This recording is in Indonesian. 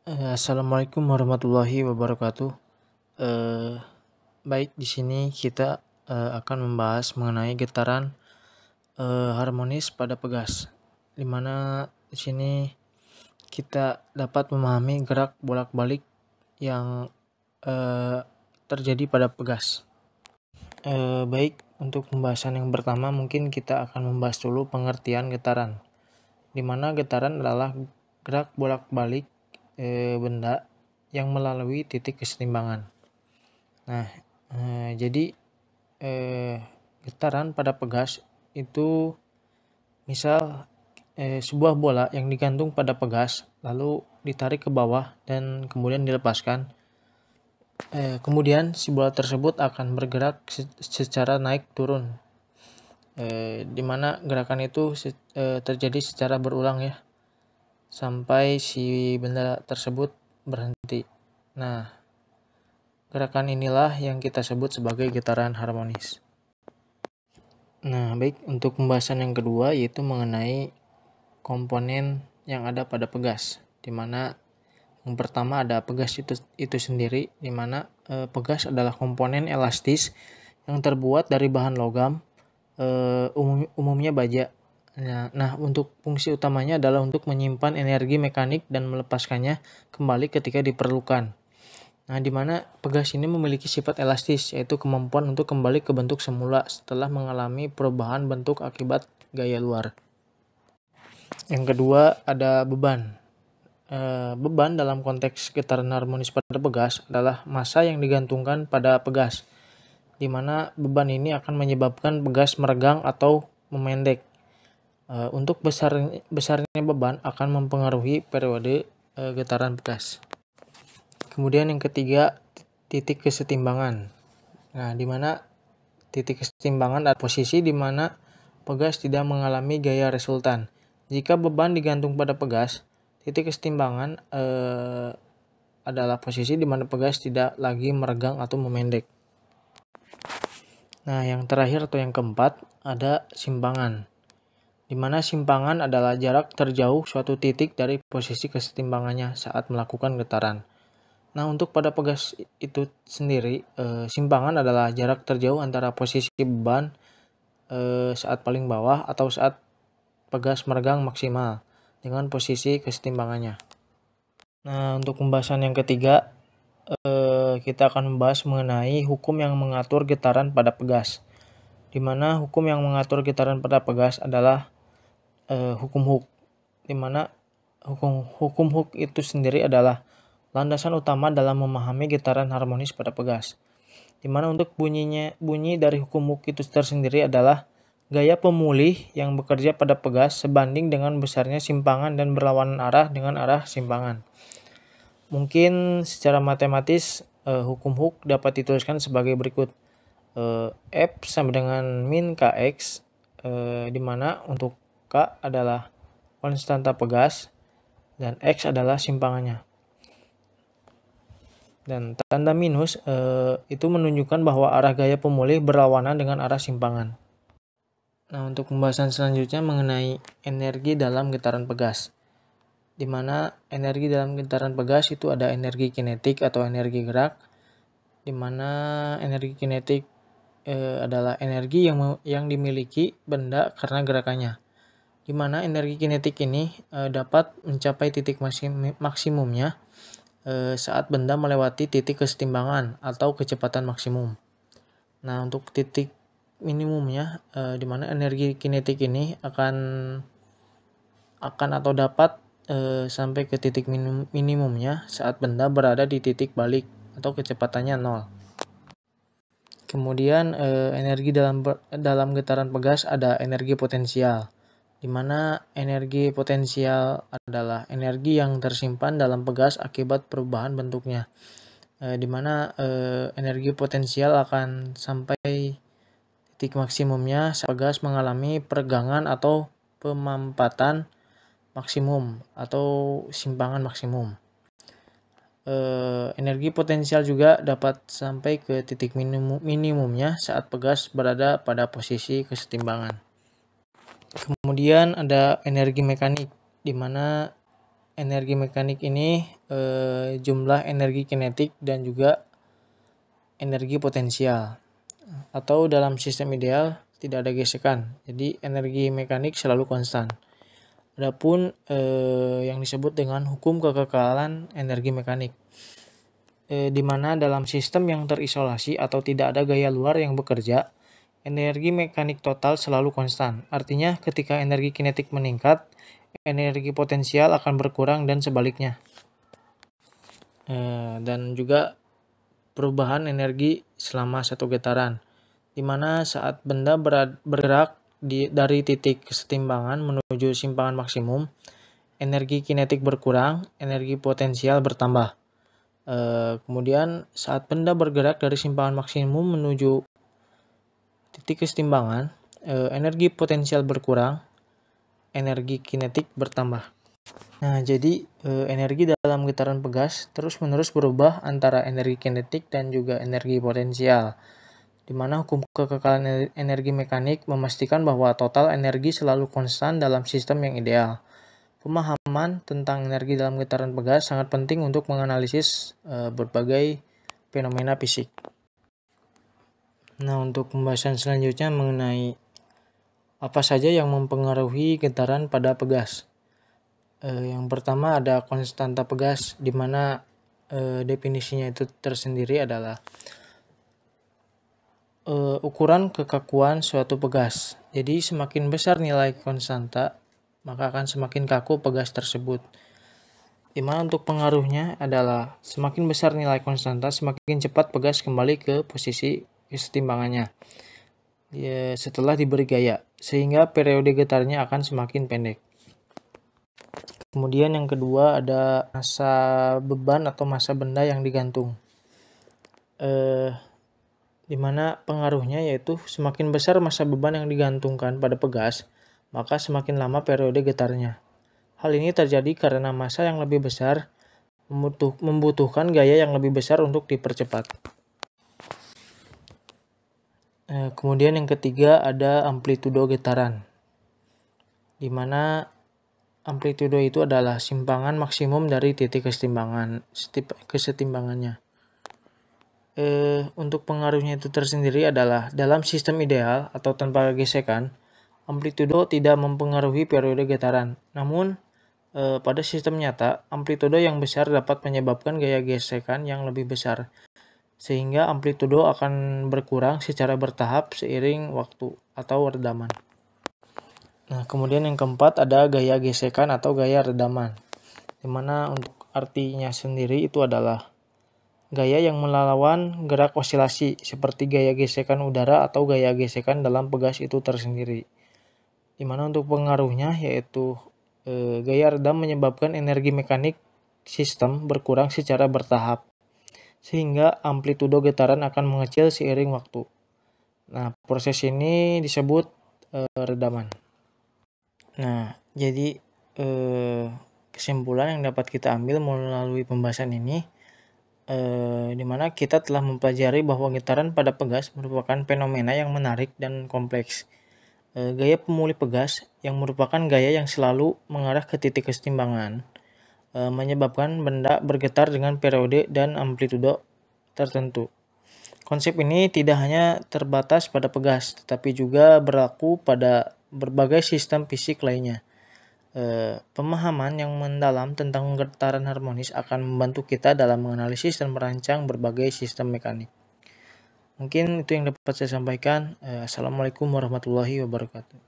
Assalamualaikum warahmatullahi wabarakatuh. Eh, Baik, di sini kita akan membahas mengenai getaran harmonis pada pegas, di mana di sini kita dapat memahami gerak bolak-balik yang eh, terjadi pada pegas. Baik, untuk pembahasan yang pertama mungkin kita akan membahas dulu pengertian getaran, di mana getaran adalah gerak bolak-balik benda yang melalui titik kesetimbangan. Nah, jadi getaran pada pegas itu misal sebuah bola yang digantung pada pegas lalu ditarik ke bawah dan kemudian dilepaskan. Kemudian si bola tersebut akan bergerak secara naik turun, di mana gerakan itu terjadi secara berulang ya, sampai si benda tersebut berhenti. Nah, gerakan inilah yang kita sebut sebagai getaran harmonis. Nah, baik, untuk pembahasan yang kedua yaitu mengenai komponen yang ada pada pegas, di mana yang pertama ada pegas itu sendiri, di mana pegas adalah komponen elastis yang terbuat dari bahan logam, umumnya baja. Nah, untuk fungsi utamanya adalah untuk menyimpan energi mekanik dan melepaskannya kembali ketika diperlukan. Nah, di mana pegas ini memiliki sifat elastis, yaitu kemampuan untuk kembali ke bentuk semula setelah mengalami perubahan bentuk akibat gaya luar. Yang kedua ada beban. Beban dalam konteks getaran harmonis pada pegas adalah massa yang digantungkan pada pegas, di mana beban ini akan menyebabkan pegas meregang atau memendek. Untuk besarnya beban akan mempengaruhi periode getaran pegas. Kemudian yang ketiga, titik kesetimbangan. Nah, di mana titik kesetimbangan adalah posisi di mana pegas tidak mengalami gaya resultan. Jika beban digantung pada pegas, titik kesetimbangan adalah posisi di mana pegas tidak lagi meregang atau memendek. Nah, yang terakhir atau yang keempat ada simpangan, di mana simpangan adalah jarak terjauh suatu titik dari posisi kesetimbangannya saat melakukan getaran. Nah, untuk pada pegas itu sendiri, simpangan adalah jarak terjauh antara posisi beban saat paling bawah atau saat pegas meregang maksimal dengan posisi kesetimbangannya. Nah, untuk pembahasan yang ketiga, kita akan membahas mengenai hukum yang mengatur getaran pada pegas, di mana hukum yang mengatur getaran pada pegas adalah hukum Hooke, di mana hukum Hooke itu sendiri adalah landasan utama dalam memahami getaran harmonis pada pegas, di mana untuk bunyi dari hukum Hooke itu tersendiri adalah gaya pemulih yang bekerja pada pegas sebanding dengan besarnya simpangan dan berlawanan arah dengan arah simpangan. Mungkin secara matematis hukum Hooke dapat dituliskan sebagai berikut. F sama dengan min Kx, di mana untuk K adalah konstanta pegas dan X adalah simpangannya. Dan tanda minus itu menunjukkan bahwa arah gaya pemulih berlawanan dengan arah simpangan. Nah, untuk pembahasan selanjutnya mengenai energi dalam getaran pegas, di mana energi dalam getaran pegas itu ada energi kinetik atau energi gerak, di mana energi kinetik adalah energi yang dimiliki benda karena gerakannya, di mana energi kinetik ini dapat mencapai titik maksimumnya saat benda melewati titik kesetimbangan atau kecepatan maksimum. Nah, untuk titik minimumnya, di mana energi kinetik ini akan atau dapat sampai ke titik minimumnya saat benda berada di titik balik atau kecepatannya 0. Kemudian energi dalam getaran pegas ada energi potensial, di mana energi potensial adalah energi yang tersimpan dalam pegas akibat perubahan bentuknya, di mana energi potensial akan sampai titik maksimumnya saat pegas mengalami peregangan atau pemampatan maksimum atau simpangan maksimum. Energi potensial juga dapat sampai ke titik minimumnya saat pegas berada pada posisi kesetimbangan. Kemudian ada energi mekanik, di mana energi mekanik ini jumlah energi kinetik dan juga energi potensial. Atau dalam sistem ideal tidak ada gesekan, jadi energi mekanik selalu konstan. Adapun yang disebut dengan hukum kekekalan energi mekanik, di mana dalam sistem yang terisolasi atau tidak ada gaya luar yang bekerja, energi mekanik total selalu konstan. Artinya ketika energi kinetik meningkat, energi potensial akan berkurang dan sebaliknya. Dan juga perubahan energi selama satu getaran, di mana saat benda bergerak dari titik kesetimbangan menuju simpangan maksimum, energi kinetik berkurang, energi potensial bertambah. Kemudian saat benda bergerak dari simpangan maksimum menuju titik kesetimbangan, energi potensial berkurang, energi kinetik bertambah. Nah, jadi energi dalam getaran pegas terus-menerus berubah antara energi kinetik dan juga energi potensial, di mana hukum kekekalan energi mekanik memastikan bahwa total energi selalu konstan dalam sistem yang ideal. Pemahaman tentang energi dalam getaran pegas sangat penting untuk menganalisis berbagai fenomena fisik. Nah, untuk pembahasan selanjutnya mengenai apa saja yang mempengaruhi getaran pada pegas. Yang pertama ada konstanta pegas, di mana definisinya itu tersendiri adalah ukuran kekakuan suatu pegas. Jadi semakin besar nilai konstanta, maka akan semakin kaku pegas tersebut. Di mana untuk pengaruhnya adalah semakin besar nilai konstanta, semakin cepat pegas kembali ke posisi kesetimbangannya setelah diberi gaya, sehingga periode getarnya akan semakin pendek. Kemudian yang kedua ada massa beban atau massa benda yang digantung, di mana pengaruhnya yaitu semakin besar massa beban yang digantungkan pada pegas, maka semakin lama periode getarnya. Hal ini terjadi karena massa yang lebih besar membutuhkan gaya yang lebih besar untuk dipercepat. Kemudian yang ketiga ada amplitudo getaran, di mana amplitudo itu adalah simpangan maksimum dari titik kesetimbangannya. Untuk pengaruhnya itu tersendiri adalah dalam sistem ideal atau tanpa gesekan, amplitudo tidak mempengaruhi periode getaran. Namun pada sistem nyata, amplitudo yang besar dapat menyebabkan gaya gesekan yang lebih besar, sehingga amplitudo akan berkurang secara bertahap seiring waktu atau redaman. Nah, kemudian yang keempat ada gaya gesekan atau gaya redaman, di mana untuk artinya sendiri itu adalah gaya yang melawan gerak osilasi seperti gaya gesekan udara atau gaya gesekan dalam pegas itu tersendiri. Di mana untuk pengaruhnya yaitu gaya redam menyebabkan energi mekanik sistem berkurang secara bertahap, sehingga amplitudo getaran akan mengecil seiring waktu. Nah, proses ini disebut redaman. Nah, jadi kesimpulan yang dapat kita ambil melalui pembahasan ini, di mana kita telah mempelajari bahwa getaran pada pegas merupakan fenomena yang menarik dan kompleks. Gaya pemulih pegas yang merupakan gaya yang selalu mengarah ke titik kesetimbangan, menyebabkan benda bergetar dengan periode dan amplitudo tertentu. Konsep ini tidak hanya terbatas pada pegas, tetapi juga berlaku pada berbagai sistem fisik lainnya. Pemahaman yang mendalam tentang getaran harmonis akan membantu kita dalam menganalisis dan merancang berbagai sistem mekanik. Mungkin itu yang dapat saya sampaikan. Assalamualaikum warahmatullahi wabarakatuh.